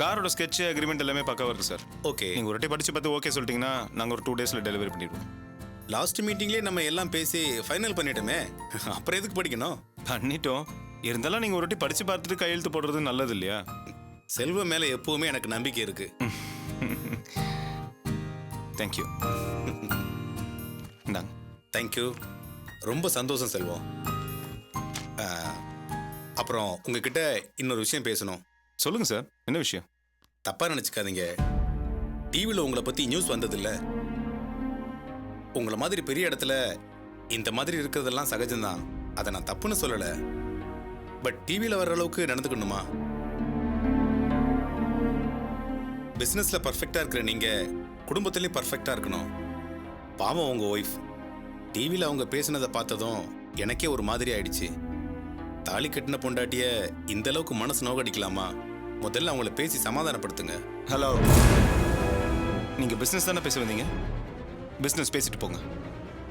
காரோட sketch agreement எல்லாமே பக்காவாக இருக்குது சார். ஓகே, நீங்கள் ஒரு வாட்டி படித்து பார்த்து ஓகே சொல்லிட்டீங்கன்னா நாங்கள் ஒரு 2 டேஸில் டெலிவரி பண்ணிடுவோம். லாஸ்ட் மீட்டிங்லேயே நம்ம எல்லாம் பேசி ஃபைனல் பண்ணிட்டோமே, அப்புறம் எதுக்கு படிக்கணும்? பண்ணிட்டோம். இருந்தாலும் நீங்கள் ஒரு வாட்டி படித்து பார்த்துட்டு கையெழுத்து போடுறது நல்லது இல்லையா? செல்வம் மேலே எப்பவுமே எனக்கு நம்பிக்கை இருக்கு. தேங்க்யூ. இந்தாங்க. தேங்க்யூ, ரொம்ப சந்தோஷம் செல்வம். அப்புறம் உங்ககிட்ட இன்னொரு விஷயம் பேசணும். சொல்லுங்க சார், என்ன விஷயம்? தப்பா நினச்சிக்காதீங்க. டிவியில் உங்களை பற்றி நியூஸ் வந்ததில்ல. உங்களை மாதிரி பெரிய இடத்துல இந்த மாதிரி இருக்கிறதெல்லாம் சகஜம்தான், அதை நான் தப்புன்னு சொல்லலை. பட் டிவியில் வர்ற அளவுக்கு நடந்துக்கணுமா? பிஸ்னஸில் பர்ஃபெக்டாக இருக்கிற நீங்கள் குடும்பத்துலேயும் பர்ஃபெக்டாக இருக்கணும். பாவம் உங்கள் ஒய்ஃப் டிவியில் அவங்க பேசினதை பார்த்ததும் எனக்கே ஒரு மாதிரி ஆயிடுச்சு. தாலி கட்டின பொண்டாட்டிய இந்த அளவுக்கு மனசு நோக்கடிக்கலாமா? முதல்ல அவங்கள பேசி சமாதானப்படுத்துங்க. ஹலோ, நீங்கள் பிஸ்னஸ் தானே பேச வந்தீங்க? பிஸ்னஸ் பேசிட்டு போங்க.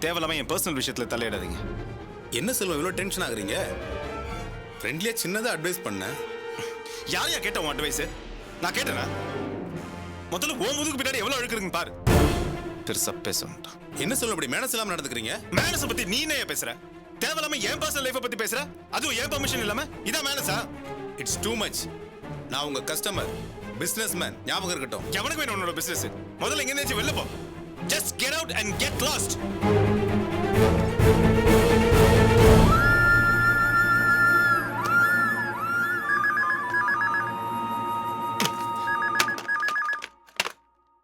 தேவையில்லாமல் என் பர்சனல் விஷயத்தில் தலையிடாதீங்க. என்ன செல்வம் இவ்வளோ டென்ஷன் ஆகுறீங்க? ஃப்ரெண்ட்லியாக சின்னதாக அட்வைஸ் பண்ணேன். யாரையா கேட்ட உன் அட்வைஸு? நான் கேட்டேனா? முதல்ல ஓ முதுகு பின்னாடி எவ்வளோ அழுக்குறீங்க பாரு. பெருசா பேச வேண்டாம். என்ன சொல்ல அப்படி மேனஸ் இல்லாமல் நடந்துக்கிறீங்க? மேனஸை பற்றி நீ என்ன பேசுற? தேவையில்லாம என் பர்சனல் லைஃபை பற்றி பேசுற? அதுவும் என் பர்மிஷன் இல்லாம? இதான் மேனஸா? It's too much. நான் உங்க கஸ்டமர், பிசினஸ் மேன், ஞாபகம் இருக்கட்டும். எவனுக்கு வேணும் உன்னோட பிசினஸ்? முதல்ல எங்க வெளில போ. Just get out and get lost.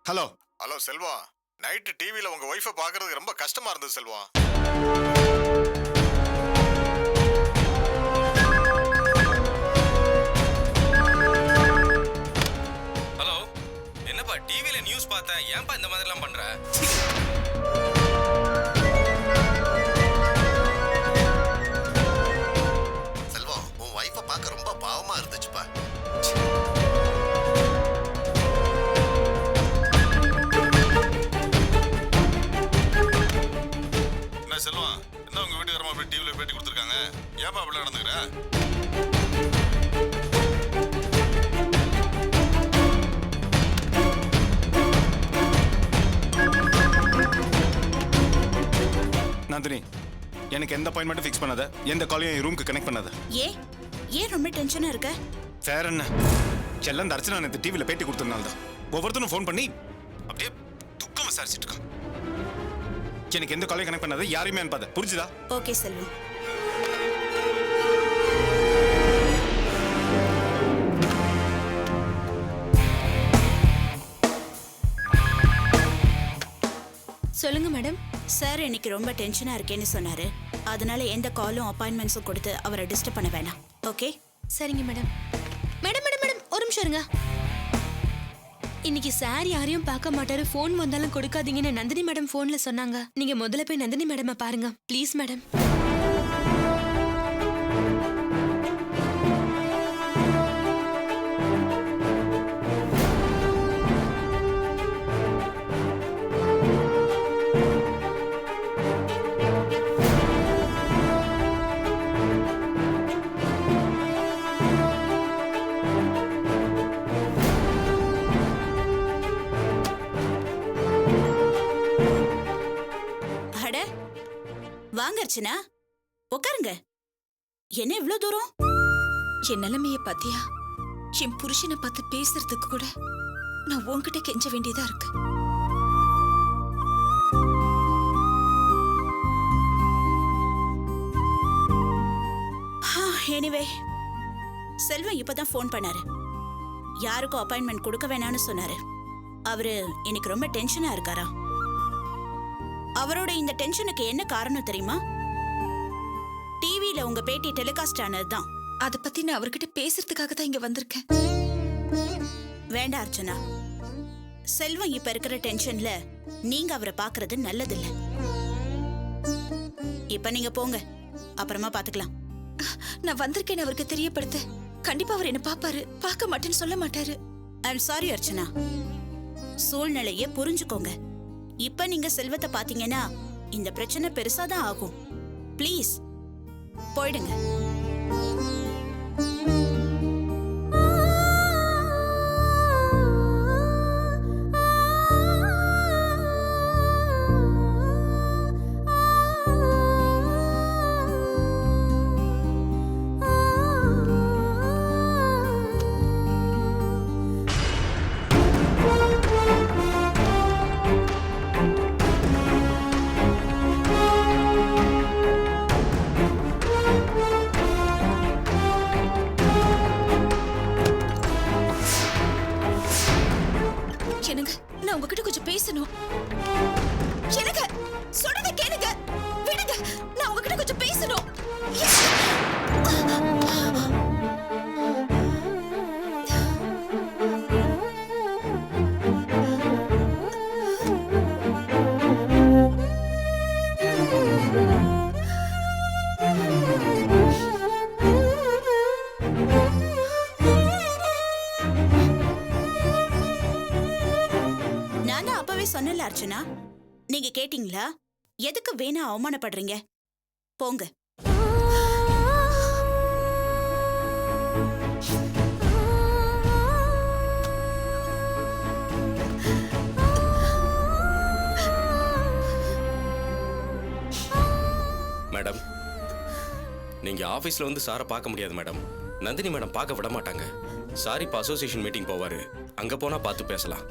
Hello. Hello Selvam, night டிவியில் உங்க ஒய்ஃபை பார்க்கறதுக்கு ரொம்ப கஷ்டமா இருந்தது செல்வம். ஹலோ, என்னப்பா டிவியில நியூஸ் பார்த்தேன், ஏன்பா இந்த மாதிரிலாம் பண்ற? செல்வம், உன் ஒய்ஃபை பார்க்க ரொம்ப பாவமா இருந்துச்சுப்பா. என்ன செல்வம், என்ன உங்க வீட்டுக்காரமா அப்படி டிவியில் பேட்டி கொடுத்துருக்காங்க? ஏன்பா அப்படி நடந்துக்கிற? நந்தினி, எனக்கு எந்த அப்பாயின்மெண்ட்டும் ஃபிக்ஸ் பண்ணாத, எந்த காலையும் என் ரூமுக்கு கனெக்ட் பண்ணாத. ஏன் ரொம்ப டென்ஷனா இருக்க? வேற என்ன, செல்லம் இந்த அர்ச்சனா நேற்று டிவியில் பேட்டி கொடுத்ததுனால தான் ஒவ்வொருத்தரும் ஃபோன் பண்ணி அப்படியே துக்கம் விசாரிச்சுட்டு இருக்கான். எனக்கு எந்த காலையும் கனெக்ட் பண்ணாத, யாரையுமே அனுப்பாத, புரிஞ்சுதா? ஓகே செல்வம். சொல்லுங்க மேடம். சார் இன்னைக்கு ரொம்ப டென்ஷனா இருக்கேன்னு சொன்னாரு. அதனால எந்த காலும் அப்பாயின்மெண்ட்ஸும் கொடுத்து அவரை டிஸ்டர்ப் பண்ண வேணாம். ஓகே? சரிங்க மேடம். மேடம் மேடம் மேடம் ஒரு நிமிஷம் இருங்க. இன்னைக்கு சார் யாரையும் பார்க்க மாட்டாரு, ஃபோன் வந்தாலும் கொடுக்காதீங்கன்னு நந்தினி மேடம் ஃபோன்ல சொன்னாங்க. நீங்க முதல்ல போய் நந்தினி மேடமை பாருங்க ப்ளீஸ் மேடம். வாங்க அர்ச்சனா, உட்காருங்க. என்ன இவ்ளோ தூரம்? என் நிலைமைய பாத்தியா? என் புருஷனை பார்த்து பேசுறதுக்கு கூட நான் உன்கிட்ட கெஞ்ச வேண்டியதா இருக்கு. எனிவே, செல்வம் இப்பதான் ஃபோன் பண்ணாரு. யாருக்கும் அப்பாயின்மெண்ட் கொடுக்க வேணாம்னு சொன்னாரு. அவரு இன்னைக்கு ரொம்ப டென்ஷனா இருக்காரா. அவரோட இந்த டென்ஷனுக்கு என்ன காரணம் தெரியுமா? டிவியில உங்க பேட்டி டெலிகாஸ்ட் ஆனதுதான். அத பத்தி நான் அவர்கிட்ட பேசுறதுக்காக தான் இங்க வந்திருக்கேன். வேண்டாம் அர்ச்சனா, செல்வம் இப்ப இருக்கிற டென்ஷன்ல நீங்க அவரை பாக்குறது நல்லதில்ல. இப்ப நீங்க போங்க, அப்புறமா பாத்துக்கலாம். நான் வந்திருக்கேன் அவருக்கு தெரியப்படுத்த. கண்டிப்பா அவர் என்ன பாப்பாரு, பார்க்க மாட்டேன்னு சொல்ல மாட்டாரு. ஐம் சாரி அர்ச்சனா, சூழ்நிலையை புரிஞ்சுக்கோங்க. இப்ப நீங்க செல்வத்தை பாத்தீங்கன்னா இந்த பிரச்சனை பெருசாதான் ஆகும். ப்ளீஸ் போயிடுங்க. போச்சுன்னா நீங்க கேட்டீங்களா? எதுக்கு வேணா அவமானப்படுறீங்க? போங்க. மேடம், நீங்க ஆபீஸ்ல வந்து சாரை பார்க்க முடியாது மேடம். நந்தினி மேடம் பார்க்க விட மாட்டாங்க. சார் இப்போ அசோசியேஷன் மீட்டிங் போவாரு. அங்க போனா பார்த்து பேசலாம்.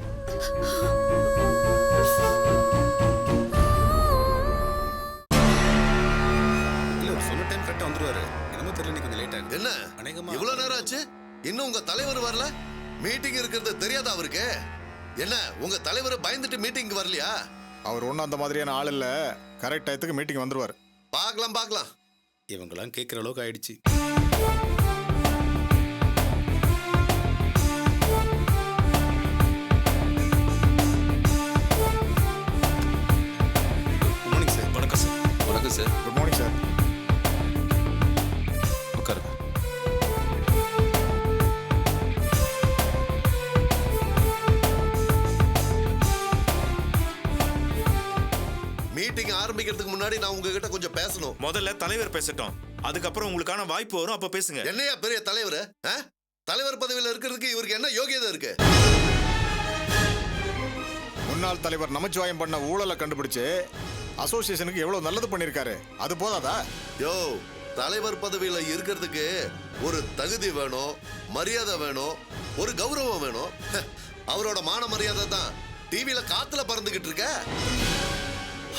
இல்ல சொன்ன டைம் கரெக்டா வந்துருவாரு. என்னமோ தெரியல, இன்னைக்கு கொஞ்சம் லேட் ஆகுது. என்ன அநேகமா இவ்வளவு நேரம் ஆச்சு, இன்னும் உங்க தலைவர் வரல? மீட்டிங் இருக்கிறது தெரியாதா அவருக்கு? என்ன உங்க தலைவர் பயந்துட்டு மீட்டிங் வரலையா? அவர் ஒன்றும் அந்த மாதிரியான ஆள் இல்லை. கரெக்ட் டயத்துக்கு மீட்டிங் வந்துருவார். பார்க்கலாம் பார்க்கலாம். இவங்கெல்லாம் கேட்குற அளவுக்கு ஆயிடுச்சு. Good morning sir. வணக்கம் சார். வணக்கம் சார். Good morning sir. உட்காருங்க. மீட்டிங் ஆரம்பிக்கிறதுக்கு முன்னாடி நான் உங்ககிட்ட கொஞ்சம் பேசணும். முதல்ல தலைவர் பேசட்டும், அதுக்கப்புறம் உங்களுக்கான வாய்ப்பு வரும், அப்ப பேசுங்க. என்னையா பெரிய தலைவர்? தலைவர் பதவியில் இருக்கிறதுக்கு இவருக்கு என்ன யோகியதை இருக்கு? முன்னாள் தலைவர் நமச்சிவாயம் பண்ண ஊழலை கண்டுபிடிச்சு அசோசியேஷனுக்கு எவ்வளவு நல்லது பண்ணிருக்காரு. அது போதாதா? யோ, தலைவர் பதவியில இருக்கிறதுக்கு ஒரு தகுதி வேணும், மரியாதை வேணும், ஒரு கௌரவம் வேணும். அவரோட மான மரியாதை தான் டிவியில காத்துல பறந்துகிட்டு இருக்க.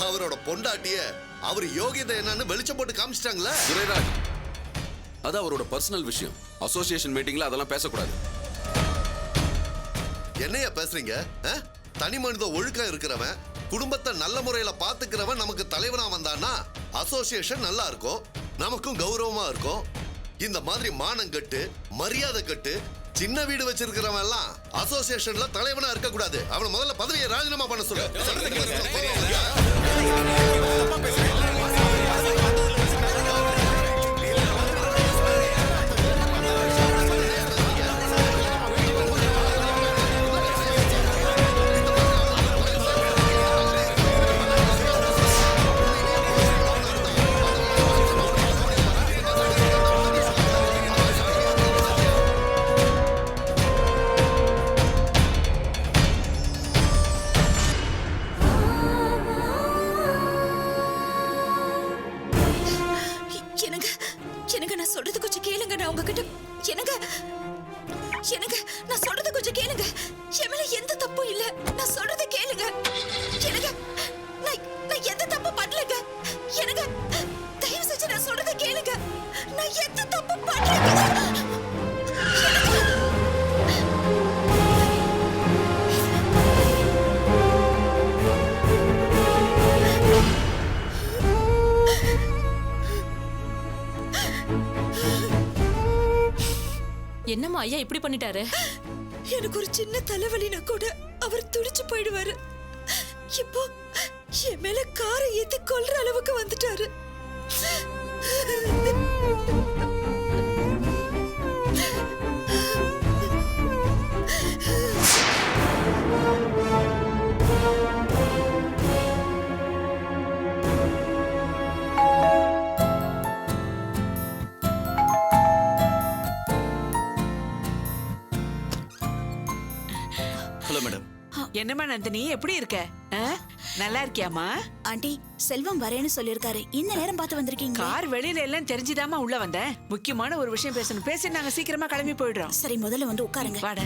அவரோட பொண்டாட்டிய அவர் யோகியதை என்னன்னு வெளிச்சம் போட்டு காமிச்சிட்டாங்களா? துரைராஜ், அது அவரோட பர்சனல் விஷயம். அசோசியேஷன் மீட்டிங்ல அதெல்லாம் பேசக்கூடாது. என்னையா பேசுறீங்க? தனி மனித ஒழுக்கம் இருக்கிறவன், குடும்பத்தை நல்ல முறையில பாத்துக்கிறவன் நமக்கு தலைவனா வந்தான்னா அசோசியேஷன் நல்லா இருக்கும், நமக்கும் கௌரவமா இருக்கும். இந்த மாதிரி மானம் கட்டு, மரியாதை கட்டு, சின்ன வீடு வச்சிருக்கிறவன் எல்லாம் அசோசியேஷன்ல தலைவனா இருக்க கூடாது. அவன முதல்ல பதவியை ராஜினாமா பண்ண சொல்லு. நான் சொல்றது கொஞ்சம் கேளுங்க. நான் உங்ககிட்ட எனக்கு நான் சொல்றது கொஞ்சம் கேளுங்க. என் மேல எந்த தப்பும் இல்ல. நான் சொல்றத கேளுங்க. எனக்கு நான் எந்த தப்பு பண்ணலங்க. எனக்கு தயவு செஞ்சு நான் சொல்றத கேளுங்க. நான் எந்த தப்பு பண்ணலங்க. என்னம்மா ஐயா இப்படி பண்ணிட்டாரு? எனக்கு ஒரு சின்ன தலைவலினா கூட அவர் துடிச்சு போயிடுவாரு. இப்போ என் மேல காரை ஏத்தி கொல்ற அளவுக்கு வந்துட்டாரு. Hello madam. என்னம்மா நந்தினி, எப்படி இருக்க? நல்லா இருக்கியாமா? ஆண்டி, செல்வம் வரேன்னு சொல்லிருக்காரு. இந்த நேரம் பார்த்து வந்திருக்கீங்க. கார் வெளியில எல்லாம் தெரிஞ்சுதாமா உள்ள வந்தேன். முக்கியமான ஒரு விஷயம் பேசணும். பேசி நாங்க சீக்கிரமா கிளம்பி போயிடுறோம். சரி, முதல்ல வந்து உட்காருங்க. வாட.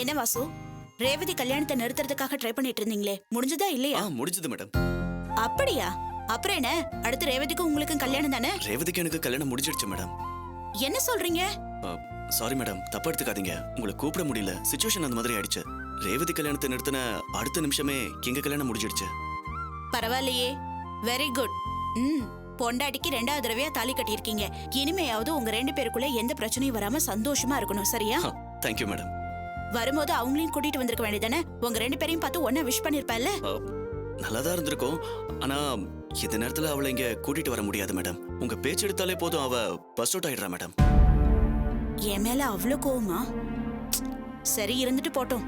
என்ன வாசு, ரேவதி கல்யாணத்தை நிறுத்துறதுக்காக ட்ரை பண்ணிட்டு இருந்தீங்களே, முடிஞ்சதா இல்லையா? முடிஞ்சது மேடம். அப்படியா? அப்புறம் என்ன, அடுத்து ரேவதிக்கும் உங்களுக்கும் கல்யாணம் தானே? ரேவதிக்கு எனக்கு கல்யாணம் முடிஞ்சிடுச்சு மேடம். என்ன சொல்றீங்க? சாரி மேடம், தப்பா எடுத்துக்காதீங்க. உங்களை கூப்பிட முடியல, சிச்சுவேஷன் அந்த மாதிரி ஆயிடுச்சு. ரேவதி கல்யாணத்தை நிறுத்தின அடுத்த நிமிஷமே எங்க கல்யாணம் முடிஞ்சிடுச்சு. பரவாயில்லையே, வெரி குட். பொண்டாட்டிக்கு 2வது தடவையா தாலி கட்டியிருக்கீங்க. இனிமையாவது உங்க 2 பேருக்குள்ள எந்த பிரச்சனையும் வராம சந்தோஷமா இருக்கணும், சரியா? Thank you madam. வரும்போது அவங்களையும் கூட்டிட்டு வந்திருக்க வேண்டியதானே? உங்க 2 பேரையும் பார்த்து ஒன்னா விஷ் பண்ணிருப்பேன்ல. நல்லாதான் இருந்திருக்கும். ஆனா இந்த நேரத்துல அவளை இங்க கூட்டிட்டு வர முடியாது மேடம். உங்க பேச்சு எடுத்தாலே போதும் அவ பஸ் அவுட் ஆயிடுறா மேடம். என் மேல அவ்வளோ கோவமா? சரி, இருந்துட்டு போட்டோம்.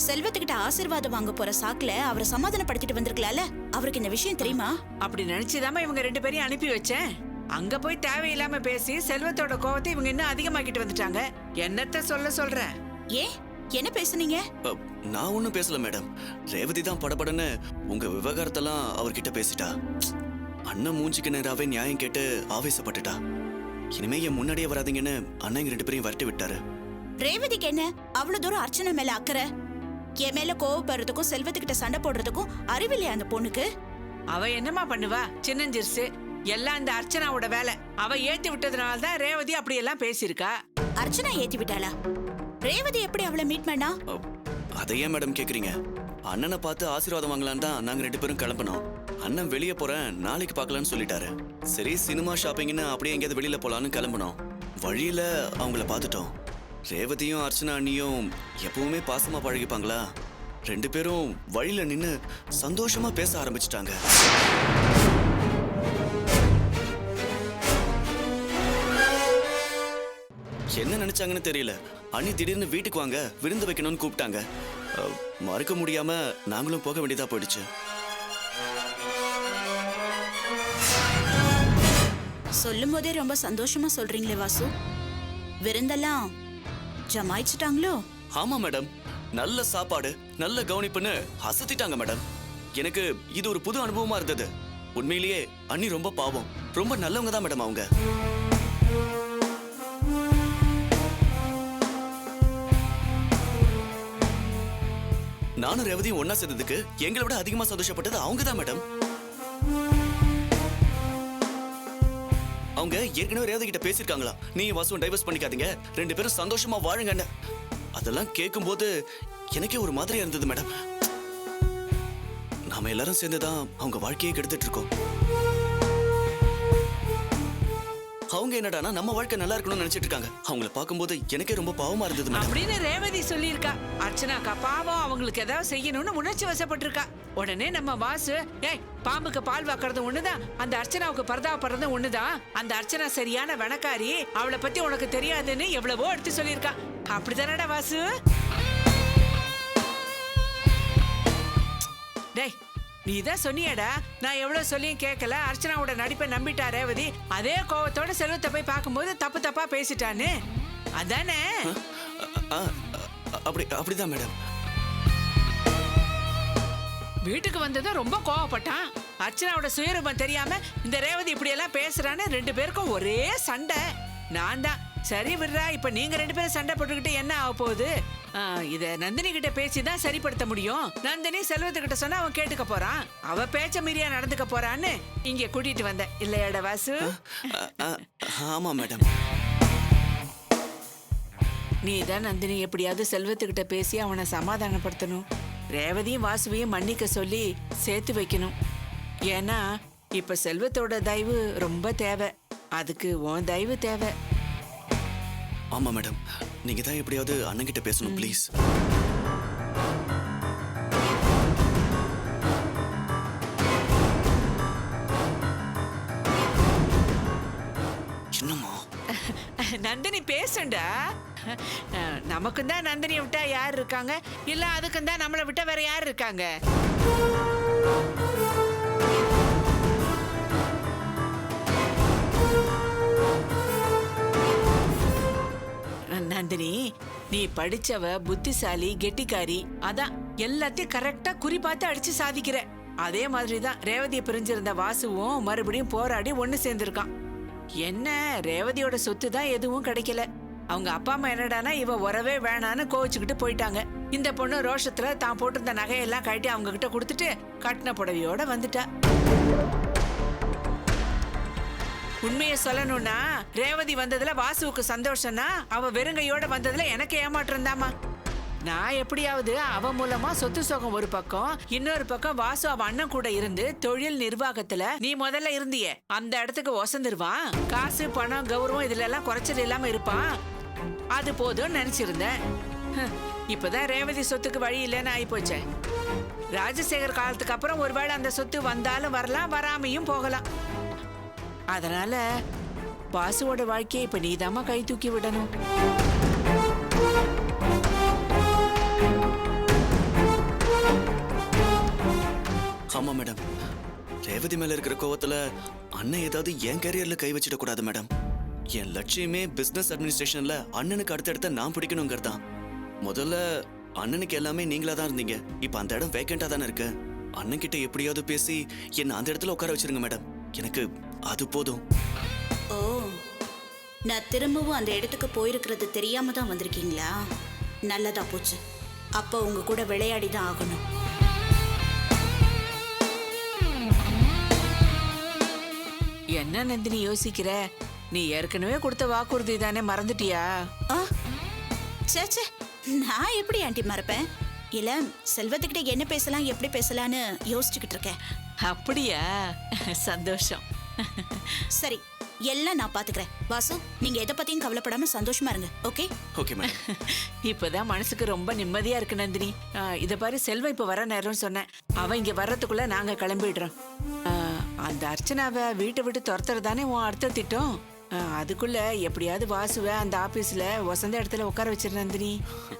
செல்வத்துக்கிட்ட ஆசீர்வாதம் வாங்க போற சாக்குல அவரை சமாதானப்படுத்திட்டு வந்திருக்கலாம்ல. அவருக்கு இந்த விஷயம் தெரியுமா? அப்படி நினைச்சுதாம்மா இவங்க 2 பேரையும் அனுப்பி வச்சேன். அங்க போய் தேவையில்லாம பேசி செல்வத்தோட கோவத்தை இவங்க இன்னும் அதிகமாக்கிட்டு வந்துட்டாங்க. என்னத்த சொல்றேன். ஏன், என்ன பேசுனீங்க? நான் ஒன்றும் பேசல மேடம். ரேவதி தான் படபடன்னு உங்க விவகாரத்தெல்லாம் அவர்கிட்ட பேசிட்டா. அண்ணன் மூஞ்சிக்கு நேராவே நியாயம் கேட்டு ஆவேசப்பட்டுட்டா. இனிமே என் முன்னாடியே வராதீங்கன்னு அண்ணன் எங்க 2 பேரையும் வரட்டி விட்டாரு. ரேவதிக்கு என்ன அவ்வளவு தூரம் அர்ச்சனை மேல அக்கறை? என் மேல கோவப்படுறதுக்கும் செல்வத்துக்கிட்ட சண்டை போடுறதுக்கும் அறிவில்லையா அந்த பொண்ணுக்கு? அவ என்னமா பண்ணுவா? சின்னஞ்சிறுசு. எல்லாம் இந்த அர்ச்சனாவோட வேலை. அவ ஏத்தி விட்டதுனால தான் ரேவதி அப்படியெல்லாம் பேசியிருக்கா. அர்ச்சனா ஏத்தி விட்டாளா? ரேவதி எப்படி அவளை மீட் பண்ணா? அதை ஏன் மேடம் கேக்குறீங்க? அண்ணனை பார்த்து ஆசீர்வாதம் வாங்கலான்னு தான் நாங்க 2 பேரும் கிளம்பினோம். அண்ணன் வெளியே போறேன், நாளைக்கு பார்க்கலான்னு சொல்லிட்டாரு. சரி, சினிமா ஷாப்பிங்னு அப்படியே எங்கேயாவது வெளியில போலான்னு கிளம்பினோம். வழியில அவங்கள பார்த்துட்டோம். ரேவதியும் அர்ச்சனா அண்ணியும் எப்பவுமே பாசமா பழகிப்பாங்களா? 2 பேரும் வழியில நின்னு சந்தோஷமா பேச ஆரம்பிச்சிட்டாங்க. என்ன நினைச்சாங்கன்னு தெரியல. அண்ணி திடீர்னு வீட்டுக்கு வாங்க, விருந்து வைக்கணும்னு கூப்பிட்டாங்க. மறுக்க முடியாம நாங்களும் போக வேண்டியதா போயிடுச்சு. சொல்லும் போதே ரொம்ப சந்தோஷமா சொல்றீங்களே வாசு. விருந்தெல்லாம் ஜமாயிச்சுட்டாங்களோ? ஆமா மேடம், நல்ல சாப்பாடு, நல்ல கவனிப்புன்னு அசத்திட்டாங்க மேடம். எனக்கு இது ஒரு புது அனுபவமா இருந்தது. உண்மையிலேயே அண்ணி ரொம்ப பாவம், ரொம்ப நல்லவங்க தான் மேடம் அவங்க. நானும் ரேவதியும் ஒன்னா சேர்ந்ததுக்கு எங்களை விட அதிகமா சந்தோஷப்பட்டது அவங்க தான் மேடம். அவங்க ஏற்கனவே ரேவதி கிட்ட பேசிருக்காங்களா, நீ வாசுவும் டைவர்ஸ் பண்ணிக்காதீங்க, 2 பேரும் சந்தோஷமா வாழுங்கன்னு. அதெல்லாம் கேட்கும்போது எனக்கே ஒரு மாதிரியா இருந்தது மேடம். நாம எல்லாரும் சேர்ந்துதான் அவங்க வாழ்க்கையை கெடுத்துட்டு இருக்கோம். அவங்க என்னடானா நம்ம வாழ்க்கை நல்லா இருக்கணும்னு நினைச்சிட்டு இருக்காங்க. அவங்கள பார்க்கும்போது எனக்கே ரொம்ப பாவமா இருந்தது மேடம். அப்படின்னு ரேவதி சொல்லியிருக்கா. அர்ச்சனாக்கா பாவம், அவங்களுக்கு ஏதாவது செய்யணும்னு உணர்ச்சி வசப்பட்டிருக்கா. உடனே நம்ம வாசு, ஏய், பாம்புக்கு பால் வாக்குறது ஒண்ணுதான், அந்த அர்ச்சனாவுக்கு பரதாபப்படுறது ஒண்ணுதான், அந்த அர்ச்சனா சரியான வனக்காரி, அவளை பத்தி உனக்கு தெரியாதுன்னு எவ்வளவோ எடுத்து சொல்லியிருக்கா. அப்படிதானடா வாசு? டேய், நீதான் சொன்னியடா, நான் எவ்வளவு சொல்லியும் கேட்கல, அர்ச்சனாவோட நடிப்பை நம்பிட்டா ரேவதி. அதே கோவத்தோட செல்வத்தை போய் பார்க்கும்போது தப்பு தப்பா பேசிட்டான்னு. அதானே? அப்படிதான் மேடம். வீட்டுக்கு வந்ததும் ரொம்ப கோவப்பட்டான். அர்ச்சனாவோட சுயரூபம் தெரியாம இந்த ரேவதி இப்படி எல்லாம் பேசுறான்னு 2 பேருக்கும் ஒரே சண்டை. நான் தான் சரி விடுறா, இப்ப நீங்க 2 பேரும் சண்டை போட்டுக்கிட்டு என்ன ஆக போகுது? இத நந்தினி கிட்ட பேசிதான் சரிப்படுத்த முடியும். நந்தினி செல்வத்துக்கிட்ட சொன்னா அவன் கேட்டுக்க போறான். அவ பேச்ச மீறியா நடந்துக்க போறான்னு இங்க கூட்டிட்டு வந்தேன் இல்லையாட வாசு? ஆமா மேடம். நீ தான் நந்தினி எப்படியாவது செல்வத்துக்கிட்ட பேசி அவனை சமாதானப்படுத்தணும். ரேவதியும் வாசுவையும் மன்னிக்க சொல்லி சேர்த்து வைக்கணும். ஏன்னா இப்ப செல்வத்தோட தயவு ரொம்ப தேவை. அதுக்கு உன் தயவு தேவை. ஆமா மேடம், நீங்க தான் எப்படியாவது அண்ணன் கிட்ட பேசணும் ப்ளீஸ். என்னம்மா? நந்தினி பேசுண்டா. நமக்கும் தான் நந்தினியை விட்டா யார் இருக்காங்க? இல்ல அதுக்கும் தான் நம்மளை விட்டா வேற யார் இருக்காங்க? நந்தினி, நீ படிச்சவ, புத்திசாலி, கெட்டிக்காரி. அதான் எல்லாத்தையும் கரெக்டா குறிப்பாத்து அடிச்சு சாதிக்கிற. அதே மாதிரிதான் ரேவதியை பிரிஞ்சிருந்த வாசுவும் மறுபடியும் போராடி ஒண்ணு சேர்ந்திருக்கான். என்ன, ரேவதியோட சொத்து தான் எதுவும் கிடைக்கல. அவங்க அப்பா அம்மா என்னடானா இவ உறவே வேணான்னு கோவிச்சுக்கிட்டு போயிட்டாங்க. இந்த பொண்ணு ரோஷத்துல தான் போட்டிருந்த நகையெல்லாம் கழட்டி அவங்க கிட்ட கொடுத்துட்டு கட்டின புடவையோட வந்துட்டா. உண்மையை சொல்லணும்னா ரேவதி வந்ததுல வாசுவுக்கு சந்தோஷம்னா அவ வெறுங்கையோட வந்ததுல எனக்கு ஏமாற்றம் தாமா. நான் எப்படியாவது அவ மூலமா சொத்து சோகம் ஒரு பக்கம், இன்னொரு பக்கம் வாசு அவ அண்ணன் கூட இருந்து தொழில் நிர்வாகத்துல நீ முதல்ல இருந்தியே அந்த இடத்துக்கு ஒசந்துருவான். காசு பணம் கௌரவம் இதுல எல்லாம் குறைச்சல் இல்லாம இருப்பான். அது போதும் நினைச்சிருந்தேன். இப்பதான் ரேவதி சொத்துக்கு வழி இல்லைன்னு ஆயி போச்சேன். ராஜசேகர் காலத்துக்கு அப்புறம் ஒருவேளை அந்த சொத்து வந்தாலும் வரலாம், வராமையும் போகலாம். அதனால வாசுவோட வாழ்க்கையை இப்ப நீதாம்மா கை தூக்கி விடணும். ஆமா மேடம், ரேவதி மேல இருக்கிற கோவத்துல அண்ணன் ஏதாவது என் கரியர்ல கை வச்சிட கூடாது மேடம். என் லட்சியமே பிசினஸ் அட்மினிஸ்ட்ரேஷன்ல அண்ணனுக்கு அடுத்தடுத்த நான் பிடிக்கணுங்கிறதான். முதல்ல அண்ணனுக்கு எல்லாமே நீங்களா தான் இருந்தீங்க. இப்ப அந்த இடம் வேக்கண்டா தானே இருக்கு. அண்ணன் கிட்ட எப்படியாவது பேசி என்ன அந்த இடத்துல உட்கார வச்சிருங்க மேடம். எனக்கு அது போதும். ஓ, நான் திரும்பவும் அந்த இடத்துக்கு போயிருக்கிறது தெரியாம தான் வந்திருக்கீங்களா? நல்லதா போச்சு. அப்போ உங்க கூட விளையாடி தான் ஆகணும். என்ன நந்தினி யோசிக்கிற? நீ ஏற்கனவே கொடுத்த வாக்குறுதி தானே, மறந்துட்டியா? சேச்சே, நான் எப்படி ஆண்டி மறப்பேன்? இல்ல, செல்வத்துக்கிட்ட என்ன பேசலாம் எப்படி பேசலான்னு யோசிச்சுக்கிட்டு இருக்கேன். அப்படியா? சந்தோஷம். சரி, எல்லாம் நான் பாத்துக்கிறேன். வாசு, நீங்க எதை பத்தியும் கவலைப்படாம சந்தோஷமா இருங்க. ஓகே? Okay madam. இப்பதான் மனசுக்கு ரொம்ப நிம்மதியா இருக்கு நந்தினி. இத பாரு, செல்வம் இப்ப வர நேரம்னு சொன்னேன். அவன் இங்க வர்றதுக்குள்ள நாங்க கிளம்பிடுறோம். அந்த அர்ச்சனாவை வீட்டை விட்டு துரத்துறதானே உன் அடுத்த திட்டம். அதுக்குள்ள எப்படியாவது வாசுவை அந்த ஆபீஸ்ல வசந்த இடத்துல உட்கார வச்சிரு நந்தினி.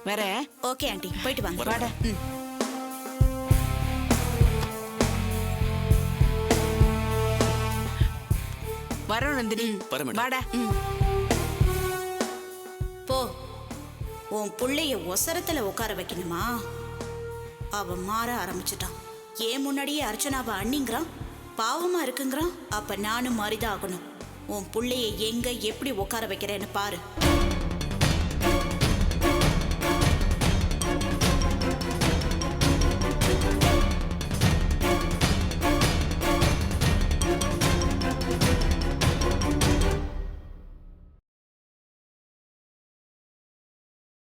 வேற? ஓகே ஆண்டி, போயிட்டு வாங்க. வாடா. வரோம் நந்தினி. வாடா. போ. உன் புள்ளைய ஒசரத்துல உட்கார வைக்கணுமா? அவன் மாற ஆரம்பிச்சுட்டான். ஏன் முன்னாடியே அர்ச்சனாவை அண்ணிங்கிறான், பாவமா இருக்குங்கிறான். அப்ப நானும் மாறிதான் ஆகணும். உன் புள்ளைய எங்க எப்படி உட்கார வைக்கிறேன்னு பாரு.